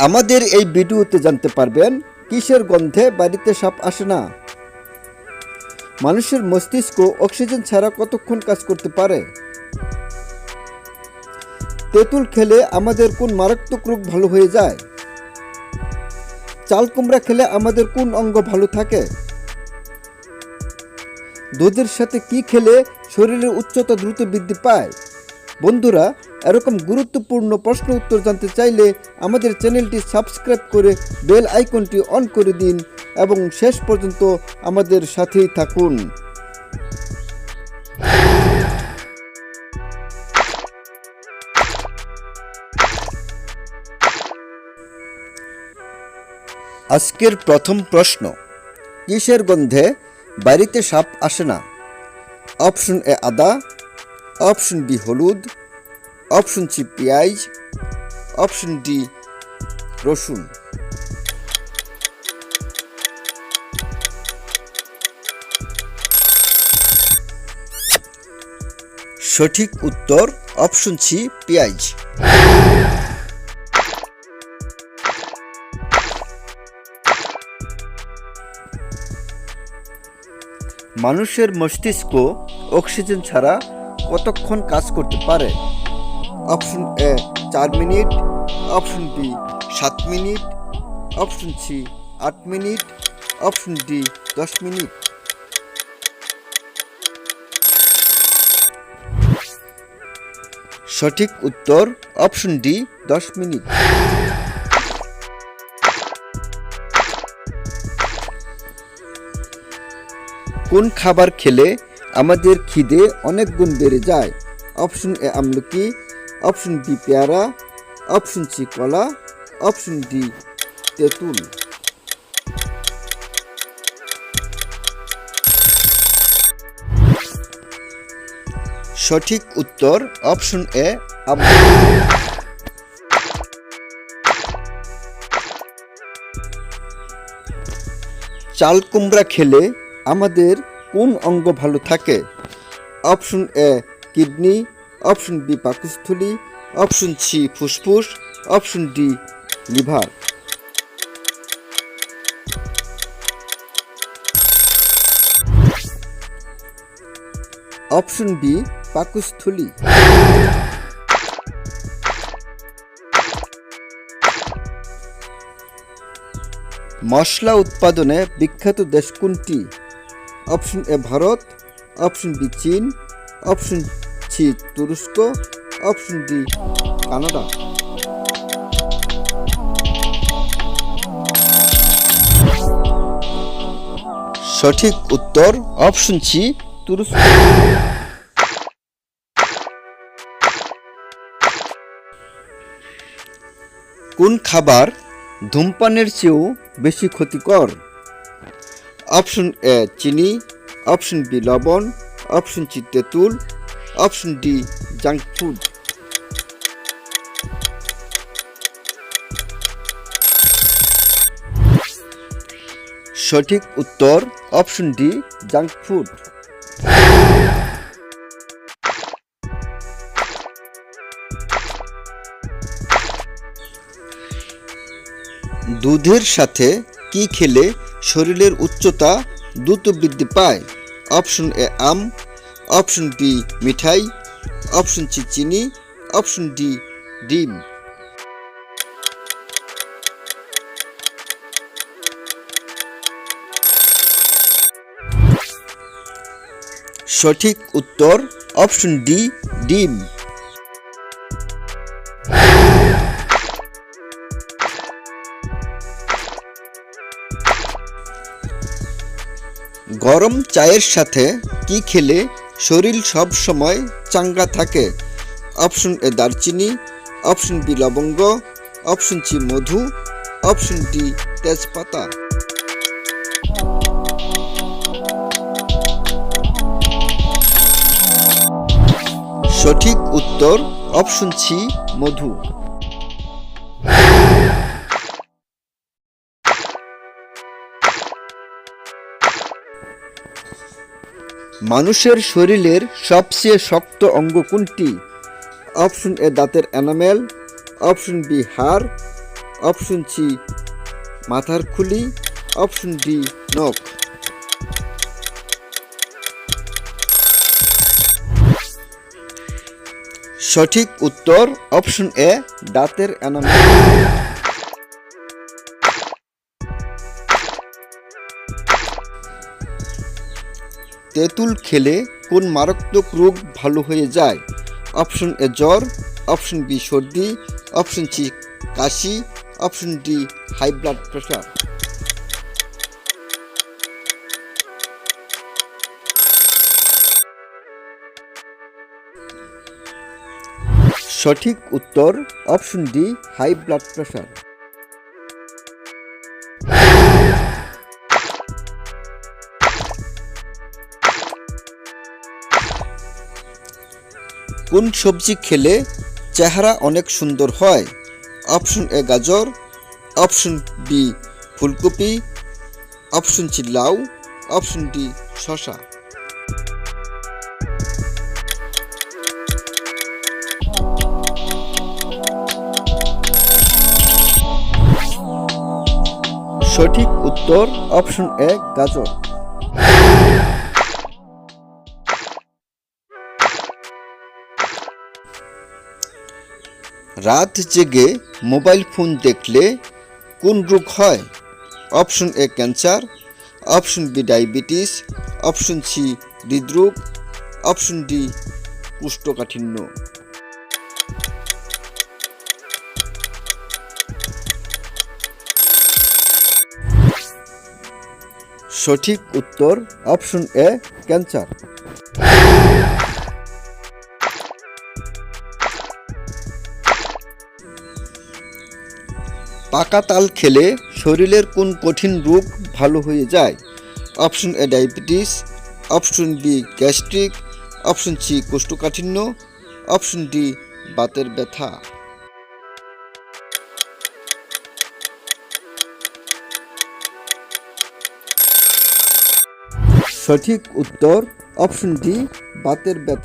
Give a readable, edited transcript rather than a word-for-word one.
আমাদের এই ভিডিওতে জানতে পারবেন কিসের গন্ধে বাড়িতে সাপ আসে না। মানুষের মস্তিষ্ক অক্সিজেন ছাড়া কতক্ষণ কাজ করতে পারে। তেঁতুল খেলে আমাদের কোন মারাত্মক রোগ ভালো হয়ে যায়। চাল কুমড়া খেলে আমাদের কোন অঙ্গ ভালো থাকে। দুধের সাথে কি খেলে শরীরের উচ্চতা দ্রুত বৃদ্ধি পায়। বন্ধুরা, এরকম গুরুত্বপূর্ণ প্রশ্ন উত্তর জানতে চাইলে আমাদের চ্যানেলটি সাবস্ক্রাইব করে বেল আইকনটি অন করে দিন এবং শেষ পর্যন্ত আমাদের সাথেই থাকুন। আজকের প্রথম প্রশ্ন, কিসের গন্ধে বাড়িতে সাপ আসে না। অপশন এ আদা, অপশন বি হলুদ, অপশন সি পেঁয়াজ, অপশন ডি রসুন। সঠিক উত্তর অপশন সি পেঁয়াজ। মানুষের মস্তিষ্ক অক্সিজেন ছাড়া কতক্ষণ কাজ করতে পারে। Option A 4 minute, option B 7 minute, option C 8 minute, option D 10 minute. সঠিক উত্তর অপশন ডি 10 মিনিট। কোন খাবার খেলে আমাদের খিদে অনেক গুণ বেড়ে যায়। অপশন এ আমলকি, অপশন বি পেয়ারা, অপশন সি কলা, অপশন ডি তেঁতুল। সঠিক উত্তর অপশন এ আমলকি। চাল কুমড়া খেলে আমাদের কোন অঙ্গ ভালো থাকে। Option A kidney, option B পাকস্থলী, অপশন সি ফুসফুস, option D liver. Option B পাকস্থলী। মশলা উৎপাদনে বিখ্যাত দেশ কোনটি। Option A Bharat, option B চীন, অপশন সি তুরস্ক, অপশন ডি কানাডা। সঠিক উত্তর অপশন সি তুরস্ক। কোন খাবার ধূমপানের চেয়েও বেশি ক্ষতিকর। অপশন এ চিনি, অপশন বি লবণ, অপশন সি তেঁতুল, অপশন ডি জাঙ্ক ফুড। সঠিক উত্তর অপশন ডি জাঙ্ক ফুড। দুধের সাথে কি খেলে শরীরের উচ্চতা দ্রুত বৃদ্ধি পায়। অপশন এ আম, অপশন বি মিঠাই, অপশন সি চিনি, অপশন ডি ডিম। সঠিক উত্তর অপশন ডি ডিম। গরম চায়ের সাথে কি খেলে শরীর সব সময় চাঙ্গা থাকে। অপশন এ দারচিনি, অপশন বি লবঙ্গ, অপশন সি মধু, অপশন ডি তেজপাতা। সঠিক উত্তর অপশন সি মধু। মানুষের শরীরের সবচেয়ে শক্ত অঙ্গ কোনটি? অপশন এ দাঁতের এনামেল, অপশন বি হাড়, অপশন সি মাথার খুলি, অপশন ডি নখ। সঠিক উত্তর অপশন এ দাঁতের এনামেল। তেঁতুল খেলে কোন মারাত্মক রোগ ভালো হয়ে যায়? অপশন এ জ্বর, অপশন বি সর্দি, অপশন সি কাশি, option D high blood pressure. সঠিক উত্তর option D high blood pressure. কোন সবজি খেলে চেহারা অনেক সুন্দর হয়? অপশন এ গাজর, অপশন বি ফুলকপি, অপশন সি লাউ, অপশন ডি শসা। সঠিক উত্তর অপশন এ গাজর। রাত জেগে মোবাইল ফোন দেখলে কোন রোগ হয়? Option A cancer, option B diabetes, option C হৃদরোগ, অপশন ডি কোষ্ঠকাঠিন্য। সঠিক উত্তর অপশন এ ক্যান্সার। পাকা তাল খেলে শরীরের কোন কঠিন রোগ ভালো হয়ে যায়? Option A diabetes, option B gastric, option C কোষ্ঠকাঠিন্য, অপশন ডি বাতের ব্যথা। সঠিক উত্তর অপশন ডি বাতের ব্যথা।